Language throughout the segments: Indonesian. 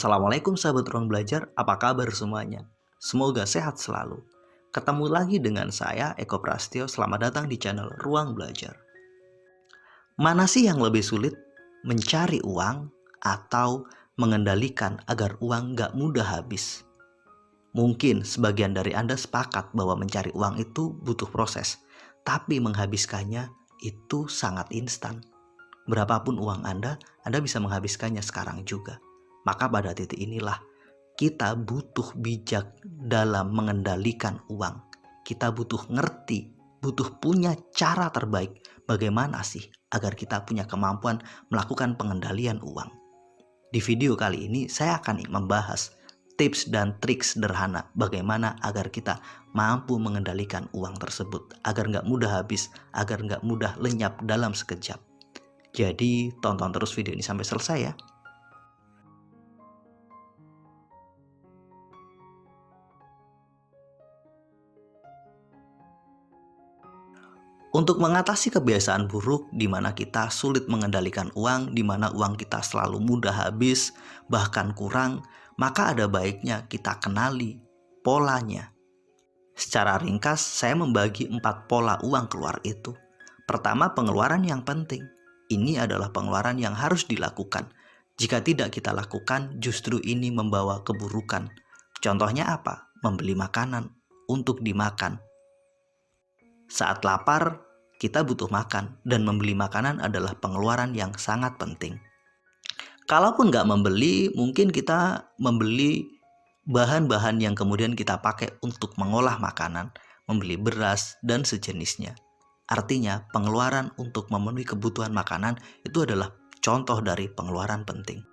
Assalamualaikum sahabat ruang belajar, apa kabar semuanya? Semoga sehat selalu. Ketemu lagi dengan saya, Eko Prastio, selamat datang di channel Ruang Belajar. Mana sih yang lebih sulit? Mencari uang atau mengendalikan agar uang gak mudah habis? Mungkin sebagian dari Anda sepakat bahwa mencari uang itu butuh proses, tapi menghabiskannya itu sangat instan. Berapapun uang Anda bisa menghabiskannya sekarang juga. Maka pada titik inilah kita butuh bijak dalam mengendalikan uang. Kita butuh ngerti, butuh punya cara terbaik bagaimana sih agar kita punya kemampuan melakukan pengendalian uang. Di video kali ini saya akan membahas tips dan trik sederhana bagaimana agar kita mampu mengendalikan uang tersebut agar nggak mudah habis, agar nggak mudah lenyap dalam sekejap. Jadi tonton terus video ini sampai selesai ya. Untuk mengatasi kebiasaan buruk di mana kita sulit mengendalikan uang, di mana uang kita selalu mudah habis, bahkan kurang, maka ada baiknya kita kenali polanya. Secara ringkas, saya membagi 4 pola uang keluar itu. Pertama, pengeluaran yang penting. Ini adalah pengeluaran yang harus dilakukan. Jika tidak kita lakukan, justru ini membawa keburukan. Contohnya apa? Membeli makanan untuk dimakan. Saat lapar, kita butuh makan dan membeli makanan adalah pengeluaran yang sangat penting. Kalaupun nggak membeli, mungkin kita membeli bahan-bahan yang kemudian kita pakai untuk mengolah makanan, membeli beras dan sejenisnya. Artinya, pengeluaran untuk memenuhi kebutuhan makanan itu adalah contoh dari pengeluaran penting.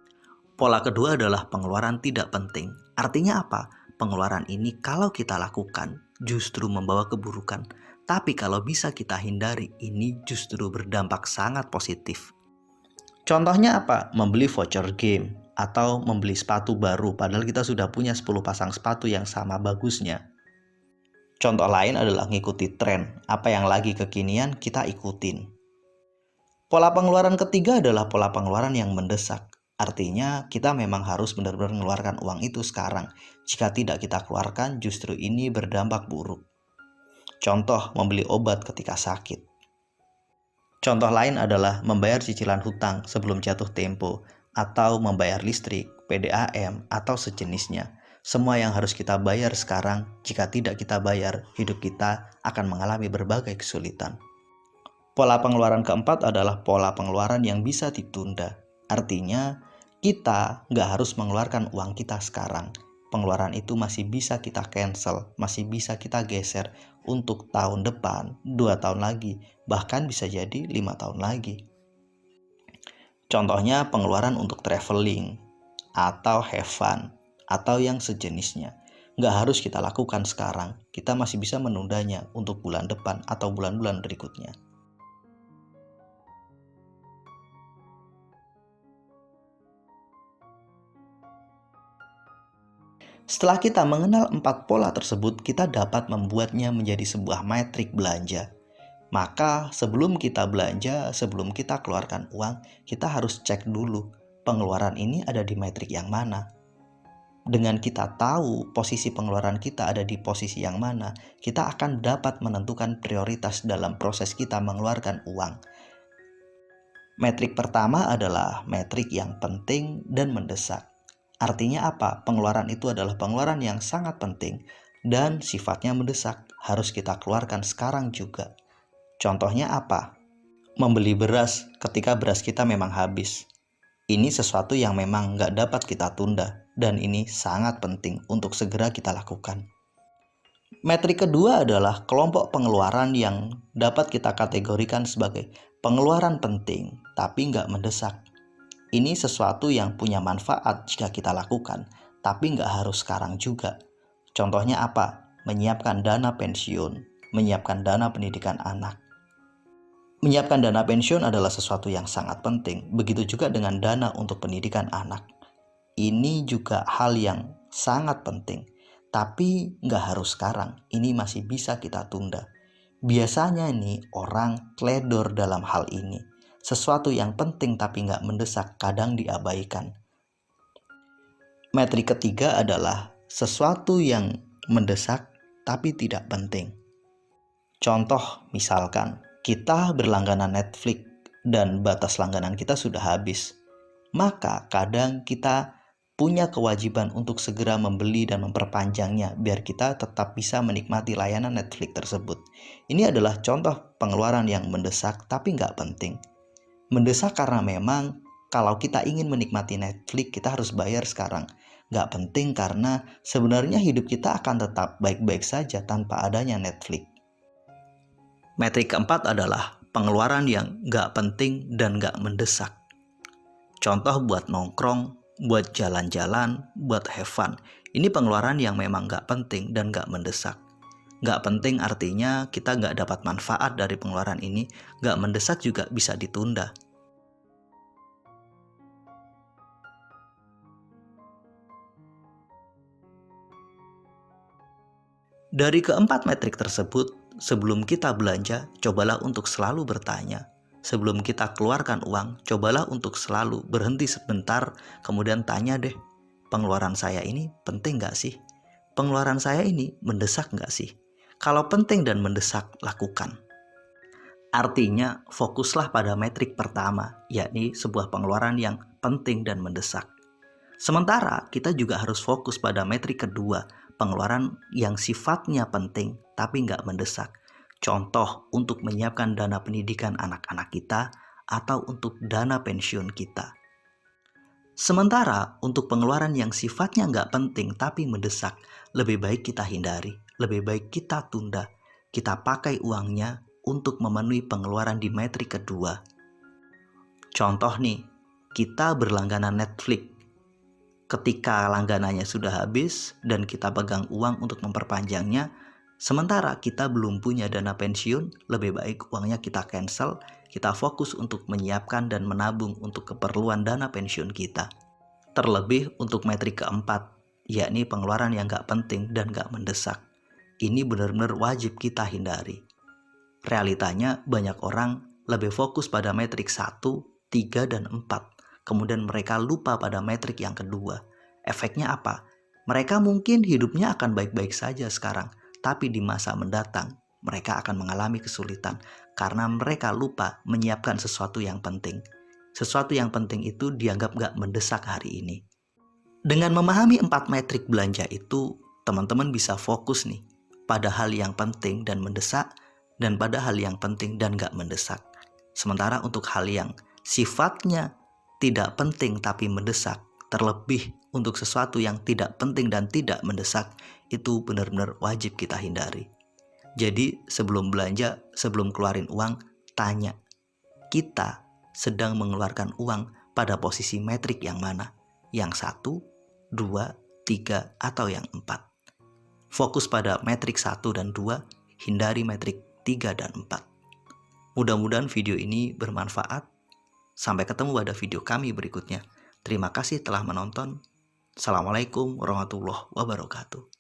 Pola kedua adalah pengeluaran tidak penting. Artinya apa? Pengeluaran ini kalau kita lakukan justru membawa keburukan. Tapi kalau bisa kita hindari, ini justru berdampak sangat positif. Contohnya apa? Membeli voucher game atau membeli sepatu baru padahal kita sudah punya 10 pasang sepatu yang sama bagusnya. Contoh lain adalah mengikuti tren. Apa yang lagi kekinian kita ikutin. Pola pengeluaran ketiga adalah pola pengeluaran yang mendesak. Artinya kita memang harus benar-benar mengeluarkan uang itu sekarang. Jika tidak kita keluarkan, justru ini berdampak buruk. Contoh, membeli obat ketika sakit. Contoh lain adalah membayar cicilan hutang sebelum jatuh tempo, atau membayar listrik, PDAM, atau sejenisnya. Semua yang harus kita bayar sekarang, jika tidak kita bayar, hidup kita akan mengalami berbagai kesulitan. Pola pengeluaran keempat adalah pola pengeluaran yang bisa ditunda. Artinya, kita nggak harus mengeluarkan uang kita sekarang. Pengeluaran itu masih bisa kita cancel, masih bisa kita geser untuk tahun depan, 2 tahun lagi, bahkan bisa jadi 5 tahun lagi. Contohnya pengeluaran untuk traveling, atau have fun, atau yang sejenisnya. Nggak harus kita lakukan sekarang, kita masih bisa menundanya untuk bulan depan atau bulan-bulan berikutnya. Setelah kita mengenal 4 pola tersebut, kita dapat membuatnya menjadi sebuah metrik belanja. Maka sebelum kita belanja, sebelum kita keluarkan uang, kita harus cek dulu pengeluaran ini ada di metrik yang mana. Dengan kita tahu posisi pengeluaran kita ada di posisi yang mana, kita akan dapat menentukan prioritas dalam proses kita mengeluarkan uang. Metrik pertama adalah metrik yang penting dan mendesak. Artinya apa? Pengeluaran itu adalah pengeluaran yang sangat penting dan sifatnya mendesak. Harus kita keluarkan sekarang juga. Contohnya apa? Membeli beras ketika beras kita memang habis. Ini sesuatu yang memang nggak dapat kita tunda dan ini sangat penting untuk segera kita lakukan. Metrik kedua adalah kelompok pengeluaran yang dapat kita kategorikan sebagai pengeluaran penting tapi nggak mendesak. Ini sesuatu yang punya manfaat jika kita lakukan, tapi nggak harus sekarang juga. Contohnya apa? Menyiapkan dana pensiun, menyiapkan dana pendidikan anak. Menyiapkan dana pensiun adalah sesuatu yang sangat penting, begitu juga dengan dana untuk pendidikan anak. Ini juga hal yang sangat penting, tapi nggak harus sekarang, ini masih bisa kita tunda. Biasanya nih orang teledor dalam hal ini. Sesuatu yang penting tapi nggak mendesak kadang diabaikan. Metrik ketiga adalah sesuatu yang mendesak tapi tidak penting. Contoh, misalkan kita berlangganan Netflix dan batas langganan kita sudah habis. Maka kadang kita punya kewajiban untuk segera membeli dan memperpanjangnya biar kita tetap bisa menikmati layanan Netflix tersebut. Ini adalah contoh pengeluaran yang mendesak tapi nggak penting. Mendesak karena memang kalau kita ingin menikmati Netflix kita harus bayar sekarang. Nggak penting karena sebenarnya hidup kita akan tetap baik-baik saja tanpa adanya Netflix. Metrik keempat adalah pengeluaran yang nggak penting dan nggak mendesak. Contoh buat nongkrong, buat jalan-jalan, buat have fun. Ini pengeluaran yang memang nggak penting dan nggak mendesak. Nggak penting artinya kita nggak dapat manfaat dari pengeluaran ini. Nggak mendesak juga bisa ditunda. Dari keempat metrik tersebut, sebelum kita belanja, cobalah untuk selalu bertanya. Sebelum kita keluarkan uang, cobalah untuk selalu berhenti sebentar, kemudian tanya deh, pengeluaran saya ini penting nggak sih? Pengeluaran saya ini mendesak nggak sih? Kalau penting dan mendesak, lakukan. Artinya, fokuslah pada metrik pertama, yakni sebuah pengeluaran yang penting dan mendesak. Sementara kita juga harus fokus pada metrik kedua, pengeluaran yang sifatnya penting tapi nggak mendesak. Contoh untuk menyiapkan dana pendidikan anak-anak kita atau untuk dana pensiun kita. Sementara untuk pengeluaran yang sifatnya nggak penting tapi mendesak, lebih baik kita hindari, lebih baik kita tunda. Kita pakai uangnya untuk memenuhi pengeluaran di metrik kedua. Contoh nih, kita berlangganan Netflix. Ketika langganannya sudah habis dan kita pegang uang untuk memperpanjangnya, sementara kita belum punya dana pensiun, lebih baik uangnya kita cancel, kita fokus untuk menyiapkan dan menabung untuk keperluan dana pensiun kita. Terlebih untuk metrik keempat, yakni pengeluaran yang gak penting dan gak mendesak. Ini benar-benar wajib kita hindari. Realitanya banyak orang lebih fokus pada metrik 1, 3, dan 4. Kemudian mereka lupa pada metrik yang kedua. Efeknya apa? Mereka mungkin hidupnya akan baik-baik saja sekarang, tapi di masa mendatang mereka akan mengalami kesulitan karena mereka lupa menyiapkan sesuatu yang penting. Sesuatu yang penting itu dianggap gak mendesak hari ini. Dengan memahami 4 metrik belanja itu, teman-teman bisa fokus nih pada hal yang penting dan mendesak dan pada hal yang penting dan gak mendesak. Sementara untuk hal yang sifatnya tidak penting tapi mendesak, terlebih untuk sesuatu yang tidak penting dan tidak mendesak, itu benar-benar wajib kita hindari. Jadi sebelum belanja, sebelum keluarin uang, tanya, kita sedang mengeluarkan uang pada posisi metrik yang mana? Yang 1, 2, 3, atau yang 4? Fokus pada metrik 1 dan 2, hindari metrik 3 dan 4. Mudah-mudahan video ini bermanfaat. Sampai ketemu pada video kami berikutnya. Terima kasih telah menonton. Assalamualaikum warahmatullahi wabarakatuh.